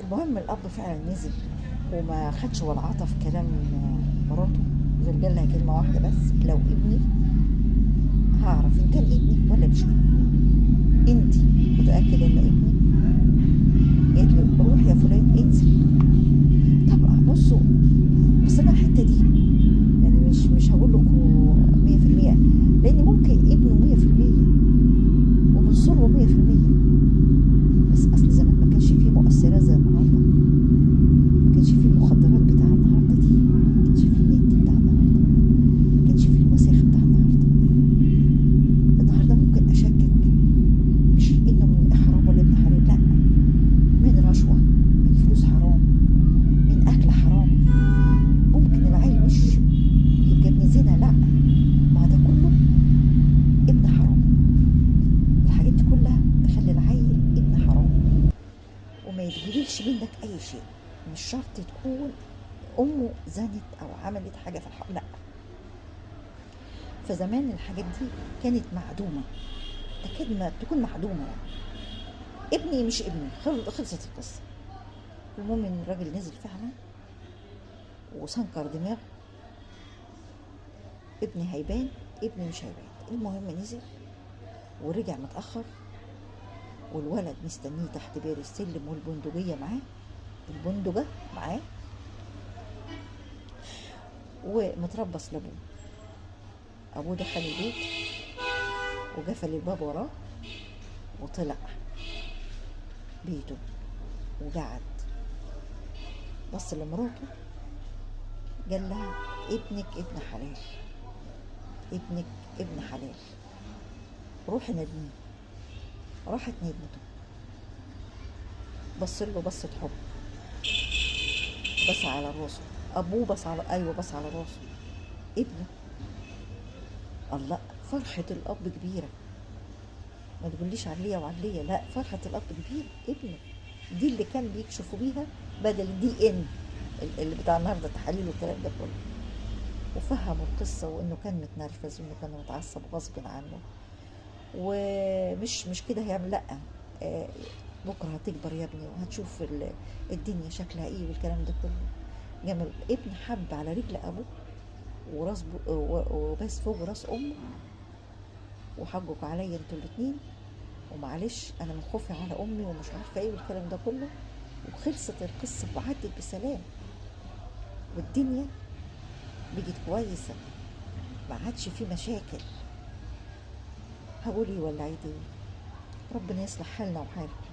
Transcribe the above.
المهم الاب فعلا نزل وما خدش ولا عطى في كلام مراته، غير قال لها كلمه واحده بس: لو ابني هعرف ان كان ابني ولا مش ابني. انت متاكد انه ابني؟ قالت له: روح يا فلان انزل. طب بصوا، بس انا الحته دي يعني مش هقول لكم 100%، لان ممكن ابنه 100% ومن صلبه 100%، بس اصل زمان ما كانش فيه مؤثرات زي النهارده، ما كانش فيه المخدرات بتاع النهارده دي، ما كانش فيه النت بتاع النهارده، ما كانش فيه الوساخه بتاع النهارده. النهارده ممكن اشكك مش انه من حرام ولا ابن حلال، لا، من رشوه، من فلوس حرام، من اكل حرام. ممكن العيل مش يبقى ابن زنا، لا، ما ده كله ابن حرام. الحاجات دي كلها تخلي العيل ابن حرام وما يتجبلش منك اي شيء. مش شرط تكون امه زنت او عملت حاجه في الحرام، لا. فزمان الحاجات دي كانت معدومه، تكاد ما تكون معدومه يعني. ابني مش ابني، خلصت القصه. المهم ان الراجل نزل فعلا وسنكر دماغه: ابني هيبان، ابني مش هيبان. المهم نزل ورجع متاخر، والولد مستنيه تحت بير السلم والبندقيه معاه، البندقه معاه، ومتربص لابوه. ابوه دخل البيت وقفل الباب وراه وطلع بيته وقعد بص لمراته، قال لها: ابنك ابن حلال، ابنك ابن حلال، روحي ندميه. راحت ندمته، بص له بصة حب، بص على راسه. ابوه بص على، ايوه بص على راسه ابنه. الله، فرحة الاب كبيرة، ما تقوليش عليا وعليا، لا، فرحة الاب كبيرة، ابنه. دي اللي كان بيكشفوا بيها بدل الDN اللي بتاع النهارده تحاليل والكلام ده كله. وفهموا القصة، وانه كان متنرفز وانه كان متعصب غصب عنه، ومش كده هيعمل، لا، بكره هتكبر يا ابني وهتشوف الدنيا شكلها ايه والكلام ده كله. جمل ابن حب على رجل ابوه وراس وبس فوق راس امه، وحقك عليا انتوا الاتنين، ومعلش انا من خوفي على امي ومش عارفه ايه والكلام ده كله. وخلصت القصه وعدت بسلام، والدنيا بقت كويسه، ما عادش في مشاكل. هقول ايه ولا عيد ايه؟ ربنا يصلح حالنا وحالكم.